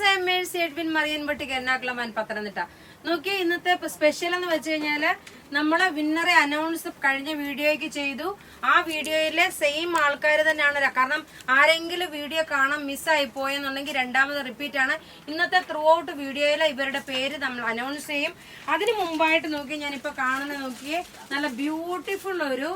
Guys, I am Mercy Edwin Mariyan boutique Ernakulam and Pathanamthitta. നോക്കി, ഇന്നത്തെ special എന്ന് വെച്ച് കഴിഞ്ഞാല് നമ്മളെ വിന്നറെ അനൗൺസ് കഴിഞ്ഞ വീഡിയോയ്ക്ക് ചെയ്തു. ആ വീഡിയോയിലെ സെയിം ആൾക്കാർ തന്നെയാണ്. കാരണം ആരെങ്കിലും വീഡിയോ കാണാൻ മിസ്സായി പോയെന്നുണ്ടെങ്കിൽ രണ്ടാമത് റിപ്പീറ്റ് ആണ്. ഇന്നത്തെ ത്രൂ ഔട്ട് വീഡിയോയിലെ ഇവരുടെ പേര് നമ്മൾ അനൗൺസ് ചെയ്യും. അതിന് മുമ്പായിട്ട് നോക്കി, ഞാനിപ്പോ കാണുന്ന നോക്കിയേ, നല്ല ബ്യൂട്ടിഫുൾ ഒരു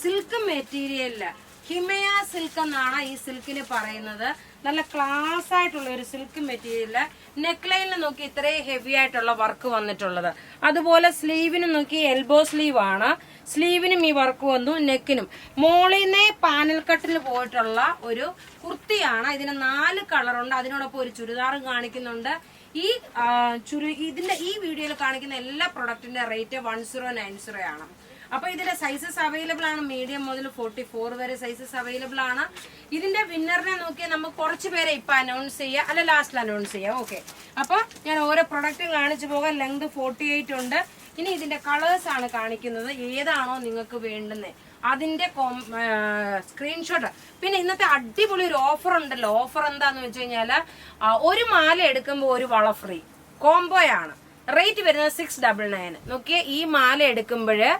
സിൽക്ക് മെറ്റീരിയലില്, ഹിമയ സിൽക്ക് എന്നാണ് ഈ സിൽക്കിന് പറയുന്നത്. നല്ല ക്ലാസ് ആയിട്ടുള്ള ഒരു സിൽക്ക് മെറ്റീരിയല്. നെക്ക് ലൈനിൽ നോക്കി ഇത്രയും ഹെവി ആയിട്ടുള്ള വർക്ക് വന്നിട്ടുള്ളത്. അതുപോലെ സ്ലീവിനും നോക്കി എൽബോ സ്ലീവ് ആണ്. സ്ലീവിനും ഈ വർക്ക് വന്നു, നെക്കിനും. മോളിനെ പാനൽ കട്ടിൽ പോയിട്ടുള്ള ഒരു കുർത്തിയാണ്. ഇതിന് 4 കളറുണ്ട്. അതിനോടൊപ്പം ഒരു ചുരിദാറും കാണിക്കുന്നുണ്ട്. ഇതിന്റെ ഈ വീഡിയോയിൽ കാണിക്കുന്ന എല്ലാ പ്രൊഡക്റ്റിന്റെ റേറ്റ് 1090 ആണ്. അപ്പൊ ഇതിന്റെ സൈസസ് അവൈലബിൾ ആണ്. മീഡിയം മുതൽ 44 വരെ സൈസസ് അവൈലബിൾ ആണ്. ഇതിന്റെ വിന്നറിനെ നോക്കിയാൽ നമുക്ക് കുറച്ച് പേരെ ഇപ്പൊ അനൗൺസ് ചെയ്യാം, അല്ല ലാസ്റ്റിൽ അനൗൺസ് ചെയ്യാം. ഓക്കെ, അപ്പൊ ഞാൻ ഓരോ പ്രൊഡക്റ്റും കാണിച്ചു പോകാൻ. ലെങ്ത് 48 ഉണ്ട്. ഇനി ഇതിന്റെ കളേഴ്സ് ആണ് കാണിക്കുന്നത്. ഏതാണോ നിങ്ങൾക്ക് വേണ്ടുന്നത് അതിന്റെ സ്ക്രീൻഷോട്ട്. പിന്നെ ഇന്നത്തെ അടിപൊളി ഒരു ഓഫർ ഉണ്ടല്ലോ. ഓഫർ എന്താന്ന് വെച്ച് കഴിഞ്ഞാല് ഒരു മാല എടുക്കുമ്പോൾ ഒരു വള ഫ്രീ കോംബോയാണ്. റേറ്റ് വരുന്നത് 699. നോക്കിയേ, ഈ മാല എടുക്കുമ്പോഴ്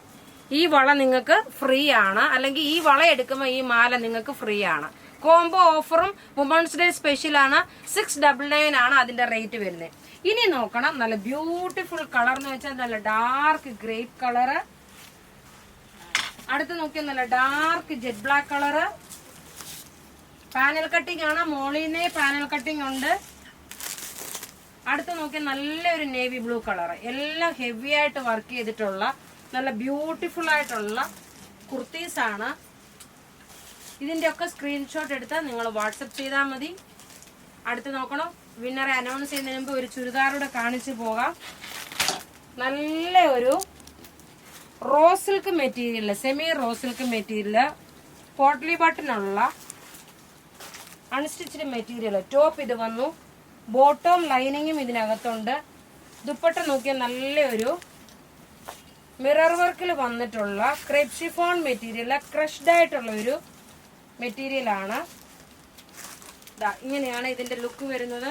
ഈ വള നിങ്ങൾക്ക് ഫ്രീ ആണ്, അല്ലെങ്കിൽ ഈ വള എടുക്കുമ്പോൾ ഈ മാല നിങ്ങൾക്ക് ഫ്രീ ആണ്. കോംബോ ഓഫറും വുമൺസ് ഡേ സ്പെഷ്യൽ ആണ്. 699 ആണ് അതിന്റെ റേറ്റ് വരുന്നത്. ഇനി നോക്കണം, നല്ല ബ്യൂട്ടിഫുൾ കളർ എന്ന് വെച്ചാൽ നല്ല ഡാർക്ക് ഗ്രേപ്പ് കളറ്. അടുത്ത് നോക്കിയാൽ നല്ല dark jet black colour. Panel cutting ആണ്. മോളിനെ പാനൽ കട്ടിംഗ് ഉണ്ട്. അടുത്ത് നോക്കിയാൽ നല്ലൊരു നേവി ബ്ലൂ കളറ്. എല്ലാം ഹെവി ആയിട്ട് വർക്ക് ചെയ്തിട്ടുള്ള നല്ല ബ്യൂട്ടിഫുൾ ആയിട്ടുള്ള കുർത്തീസ് ആണ്. ഇതിന്റെ ഒക്കെ സ്ക്രീൻഷോട്ട് എടുത്താൽ നിങ്ങൾ വാട്സപ്പ് ചെയ്താൽ മതി. അടുത്ത് നോക്കണം, വിന്നറെ അനൗൺസ് ചെയ്യുന്നതിന് മുമ്പ് ഒരു ചുരിദാറൂടെ കാണിച്ചു പോകാം. നല്ല ഒരു raw silk material, semi raw silk material, potli ബട്ടനുള്ള അൺസ്റ്റിച്ച്ഡ് മെറ്റീരിയൽ. ടോപ്പ് ഇത് വന്നു, ബോട്ടം ലൈനിങ്ങും ഇതിനകത്തുണ്ട്. ദുപ്പട്ട നോക്കിയാൽ നല്ലൊരു മിറർ വർക്കിൽ വന്നിട്ടുള്ള ക്രേപ്പ് ഷിഫോൺ മെറ്റീരിയൽ, ക്രഷ്ഡ് ആയിട്ടുള്ള ഒരു മെറ്റീരിയൽ ആണ്. ഇങ്ങനെയാണ് ഇതിന്റെ ലുക്ക് വരുന്നത്.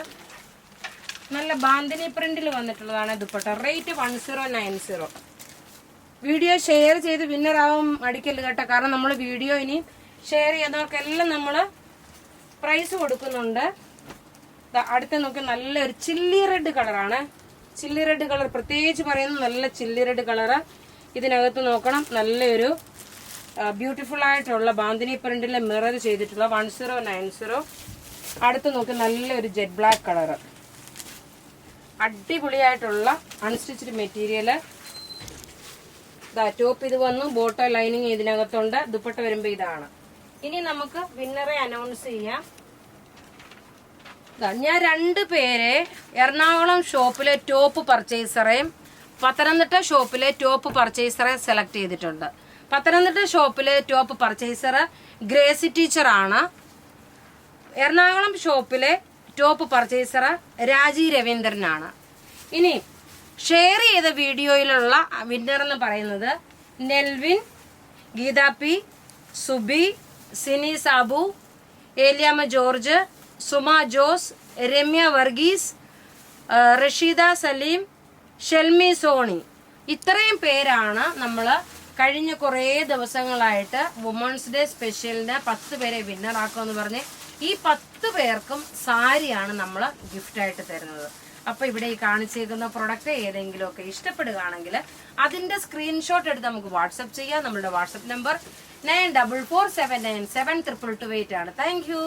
നല്ല ബാന്തിനി പ്രിന്റിൽ വന്നിട്ടുള്ളതാണ് ദുപ്പട്ട. റേറ്റ് 1090. വീഡിയോ ഷെയർ ചെയ്ത് വിന്നർ ആവാൻ മടിക്കല്ല് കേട്ടോ. കാരണം നമ്മൾ വീഡിയോ ഇനി ഷെയർ ചെയ്യുന്നവർക്കെല്ലാം നമ്മൾ പ്രൈസ് കൊടുക്കുന്നുണ്ട്. അടുത്ത നോക്കി നല്ലൊരു ചില്ലി റെഡ് കളറാണ്. ചില്ലി റെഡ് കളർ പ്രത്യേകിച്ച് പറയുന്നത് നല്ല ചില്ലി റെഡ് കളറ്. ഇതിനകത്ത് നോക്കണം, നല്ലൊരു ബ്യൂട്ടിഫുൾ ആയിട്ടുള്ള ബാന്തിനി പ്രിന്റിലെ മിറർ ചെയ്തിട്ടുള്ള 1090. അടുത്ത് നോക്കി നല്ലൊരു ജെറ്റ് ബ്ലാക്ക് കളറ്. അടിപൊളിയായിട്ടുള്ള അൺസ്റ്റിച്ച്ഡ് മെറ്റീരിയല്. ടോപ്പ് ഇത് വന്നു, ബോട്ടം ലൈനിങ് ഇതിനകത്തുണ്ട്. ദുപ്പട്ട വരുമ്പോ ഇതാണ്. ഇനി നമുക്ക് വിന്നറെ അനൗൺസ് ചെയ്യാം. ഞാൻ 2 പേരെ എറണാകുളം ഷോപ്പിലെ ടോപ്പ് പർച്ചേസറേയും പത്തനംതിട്ട ഷോപ്പിലെ ടോപ്പ് പർച്ചേസറെ സെലക്ട് ചെയ്തിട്ടുണ്ട്. പത്തനംതിട്ട ഷോപ്പിലെ ടോപ്പ് പർച്ചേസർ ഗ്രേസി ടീച്ചറാണ്. എറണാകുളം ഷോപ്പിലെ ടോപ്പ് പർച്ചേസർ രാജി രവീന്ദ്രനാണ്. ഇനി ഷെയർ ചെയ്ത വീഡിയോയിലുള്ള വിന്നർ എന്ന് പറയുന്നത് നെൽവിൻ, ഗീതാ പി, സുബി, സിനി സാബു, ഏലിയാമ്മ ജോർജ്, സുമ ജോസ്, രമ്യ വർഗീസ്, റഷീദ സലീം, ഷെൽമി സോണി. ഇത്രയും പേരാണ് നമ്മൾ കഴിഞ്ഞ കുറേ ദിവസങ്ങളായിട്ട് വുമൺസ് ഡേ സ്പെഷ്യലിന് 10 പേരെ വിന്നറാക്കുമെന്ന് പറഞ്ഞ് ഈ 10 പേർക്കും സാരിയാണ് നമ്മൾ ഗിഫ്റ്റായിട്ട് തരുന്നത്. അപ്പൊ ഇവിടെ ഈ കാണിച്ചേക്കുന്ന പ്രൊഡക്റ്റ് ഏതെങ്കിലുമൊക്കെ ഇഷ്ടപ്പെടുകയാണെങ്കിൽ അതിന്റെ സ്ക്രീൻഷോട്ട് എടുത്ത് നമുക്ക് വാട്സപ്പ് ചെയ്യാം. നമ്മുടെ വാട്സപ്പ് നമ്പർ 9447972228 ആണ്. Thank you.